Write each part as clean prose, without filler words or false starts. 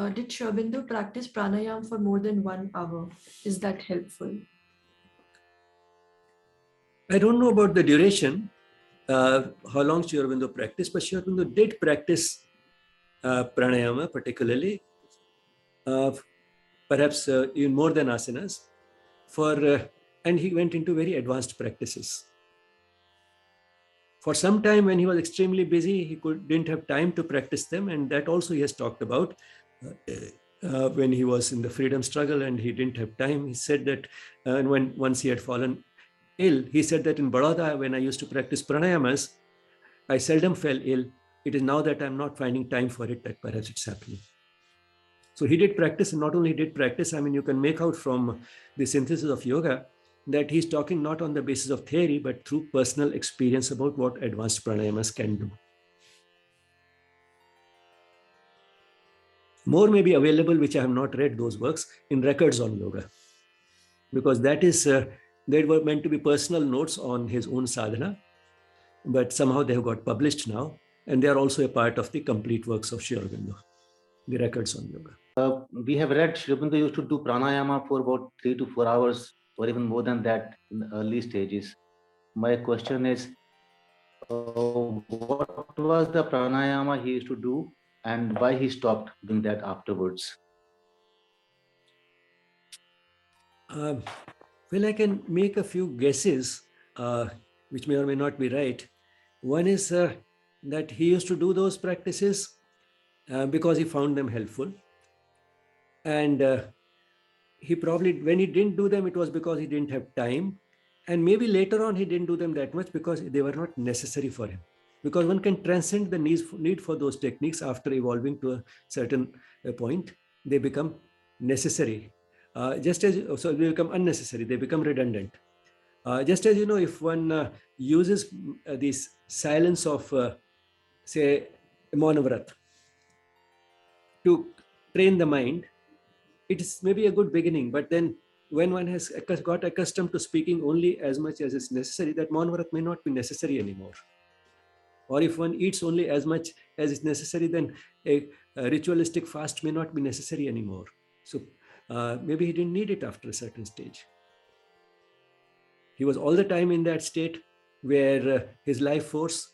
Did Aurobindo practice pranayama for more than 1 hour? Is that helpful? I don't know about the duration, how long Sri Aurobindo practiced, but Sri Aurobindo did practice pranayama particularly, perhaps even more than asanas, and he went into very advanced practices. For some time when he was extremely busy, he didn't have time to practice them, and that also he has talked about. When he was in the freedom struggle and he didn't have time, he said that once he had fallen ill, he said that in Baroda, when I used to practice pranayamas, I seldom fell ill. It is now that I'm not finding time for it that perhaps it's happening. So he did practice, and not only did practice, I mean, you can make out from the synthesis of yoga that he's talking not on the basis of theory, but through personal experience about what advanced pranayamas can do. More may be available, which I have not read those works, in records on yoga, because they were meant to be personal notes on his own sadhana, but somehow they have got published now, and they are also a part of the complete works of Sri Aurobindo, the records on yoga. We have read Sri Aurobindo used to do pranayama for about 3 to 4 hours, or even more than that in the early stages. My question is, what was the pranayama he used to do, and why he stopped doing that afterwards? Well, I can make a few guesses, which may or may not be right. One is that he used to do those practices because he found them helpful. And he probably, when he didn't do them, it was because he didn't have time. And maybe later on, he didn't do them that much because they were not necessary for him. Because one can transcend the need for those techniques after evolving to a certain point. They become necessary. Just as so they become unnecessary, they become redundant. Just as if one uses this silence of say Maunavrat to train the mind, it is maybe a good beginning, but then when one has got accustomed to speaking only as much as is necessary, that Maunavrat may not be necessary anymore. Or if one eats only as much as is necessary, then a ritualistic fast may not be necessary anymore. So maybe he didn't need it after a certain stage. He was all the time in that state where his life force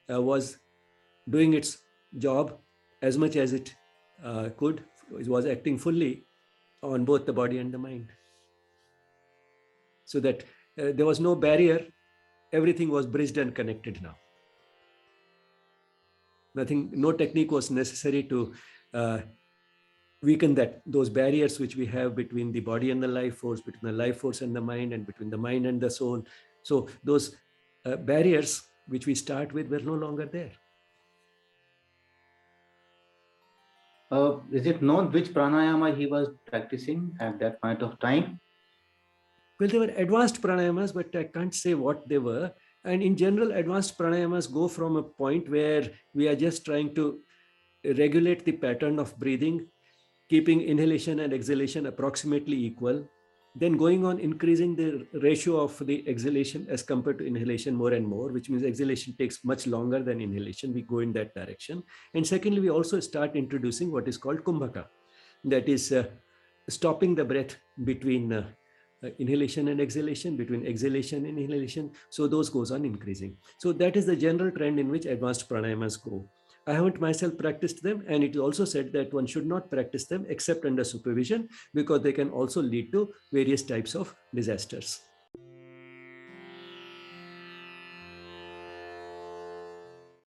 was doing its job as much as it could. It was acting fully on both the body and the mind. So that there was no barrier. Everything was bridged and connected now. No technique was necessary to weaken those barriers which we have between the body and the life force, between the life force and the mind, and between the mind and the soul. So those barriers which we start with were no longer there. Is it known which pranayama he was practicing at that point of time? Well, they were advanced pranayamas, but I can't say what they were. And in general, advanced pranayamas go from a point where we are just trying to regulate the pattern of breathing, keeping inhalation and exhalation approximately equal, then going on increasing the ratio of the exhalation as compared to inhalation more and more, which means exhalation takes much longer than inhalation. We go in that direction. And secondly, we also start introducing what is called kumbhaka, that is stopping the breath between inhalation and exhalation, between exhalation and inhalation. So those goes on increasing. So that is the general trend in which advanced pranayamas go. I haven't myself practiced them, and it is also said that one should not practice them except under supervision, because they can also lead to various types of disasters.